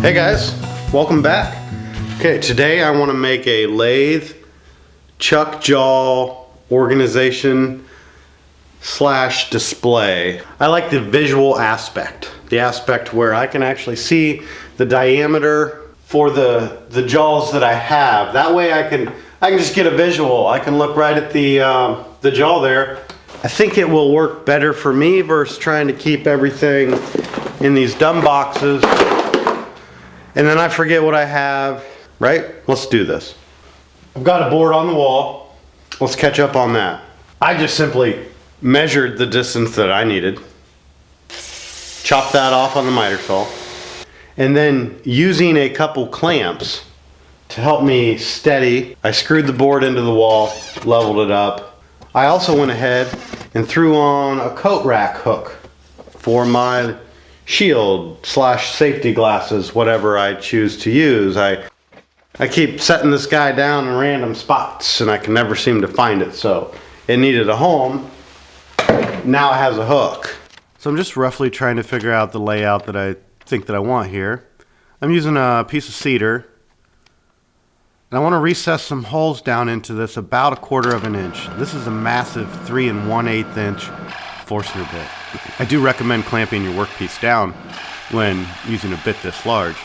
Hey guys, welcome back. Okay, today I want to make a lathe chuck jaw organization slash display. I like the visual aspect, the aspect where I can actually see the diameter for the jaws that I have. That way I can just get a visual. I can look right at the jaw there. I think it will work better for me versus trying to keep everything in these dumb boxes. And then I forget what I have, right? Let's do this. I've got a board on the wall. Let's catch up on that. I just simply measured the distance that I needed. Chopped that off on the miter saw. And then using a couple clamps to help me steady, I screwed the board into the wall, leveled it up. I also went ahead and threw on a coat rack hook for my shield slash safety glasses, whatever I choose to use. I keep setting this guy down in random spots and I can never seem to find it, so it needed a home. Now it has a hook. So I'm just roughly trying to figure out the layout that I think that I want here. I'm using a piece of cedar and I want to recess some holes down into this about 1/4 inch. This is a massive 3 1/8 inch Forstner bit. I do recommend clamping your workpiece down when using a bit this large.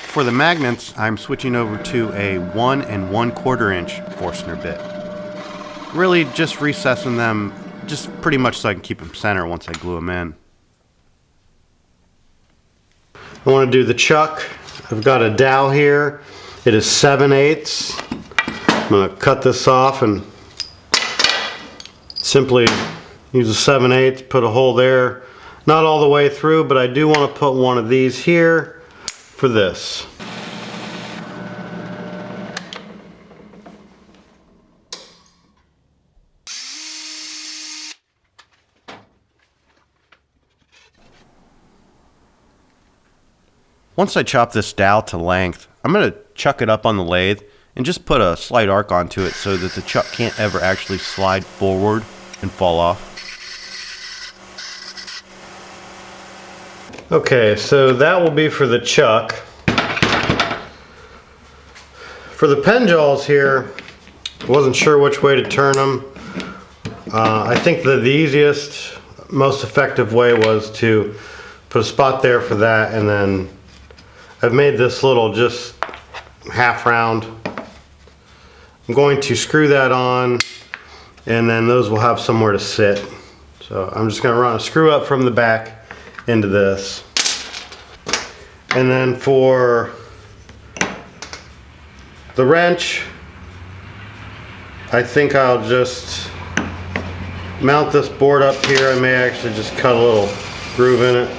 For the magnets, I'm switching over to a 1 1/4 inch Forstner bit. Really just recessing them just pretty much so I can keep them center once I glue them in. I want to do the chuck. I've got a dowel here. It is 7/8. I'm going to cut this off and simply use a 7/8, put a hole there. Not all the way through, but I do want to put one of these here for this. Once I chop this dowel to length, I'm going to chuck it up on the lathe and just put a slight arc onto it so that the chuck can't ever actually slide forward and fall off. Okay, so that will be for the chuck. For the pen jaws here, I wasn't sure which way to turn them. I think that the easiest, most effective way was to put a spot there for that, and then I've made this little just half round. I'm going to screw that on and then those will have somewhere to sit. So I'm just going to run a screw up from the back into this. And then for the wrench, I think I'll just mount this board up here. I may actually just cut a little groove in it.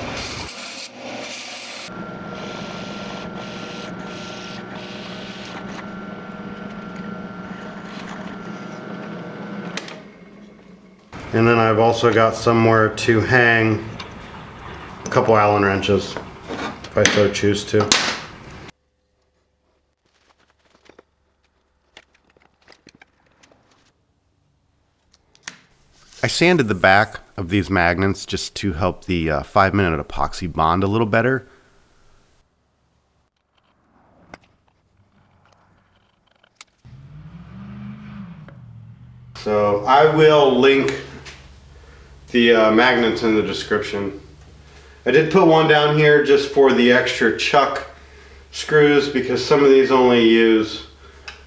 And then I've also got somewhere to hang a couple Allen wrenches, if I so choose to. I sanded the back of these magnets just to help the 5-minute epoxy bond a little better. So I will link the magnets in the description. I did put one down here just for the extra chuck screws because some of these only use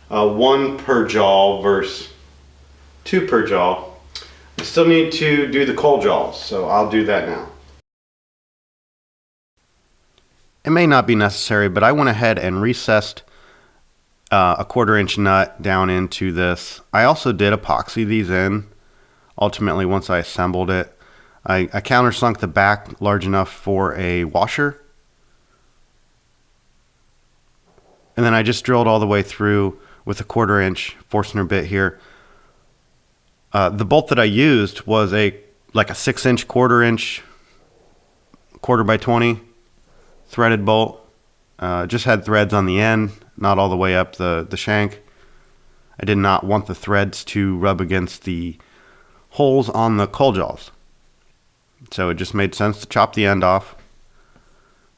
1 per jaw versus 2 per jaw. I still need to do the cold jaws, so I'll do that now. It may not be necessary, but I went ahead and recessed a 1/4 inch nut down into this. I also did epoxy these in. Ultimately, once I assembled it, I countersunk the back large enough for a washer. And then I just drilled all the way through with a 1/4 inch Forstner bit here. The bolt that I used was like a 6-inch 1/4 inch 1/4 by 20 threaded bolt. Just had threads on the end, not all the way up the shank. I did not want the threads to rub against the holes on the coal jaws. So it just made sense to chop the end off,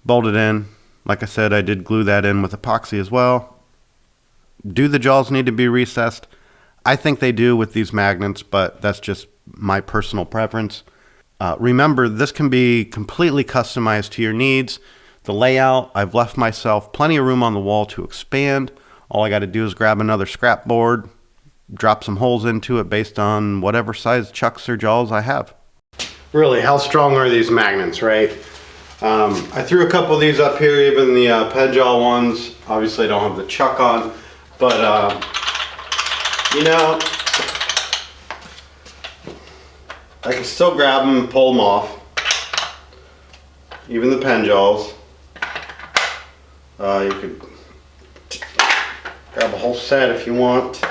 bolt it in. Like I said, I did glue that in with epoxy as well. Do the jaws need to be recessed? I think they do with these magnets, but that's just my personal preference. Remember, this can be completely customized to your needs. The layout, I've left myself plenty of room on the wall to expand. All I got to do is grab another scrap board, drop some holes into it based on whatever size chucks or jaws I have. Really, how strong are these magnets, right? I threw a couple of these up here, even the pen jaw ones. Obviously I don't have the chuck on, but you know, I can still grab them and pull them off. Even the pen jaws. You could grab a whole set if you want.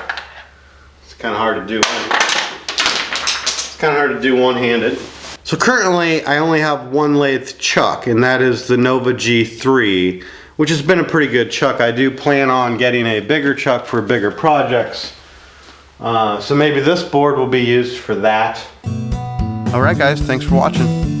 It's kind of hard to do. It's kind of hard to do one-handed. So currently I only have one lathe chuck, and that is the Nova G3, which has been a pretty good chuck. I do plan on getting a bigger chuck for bigger projects. So maybe this board will be used for that. Alright guys, thanks for watching.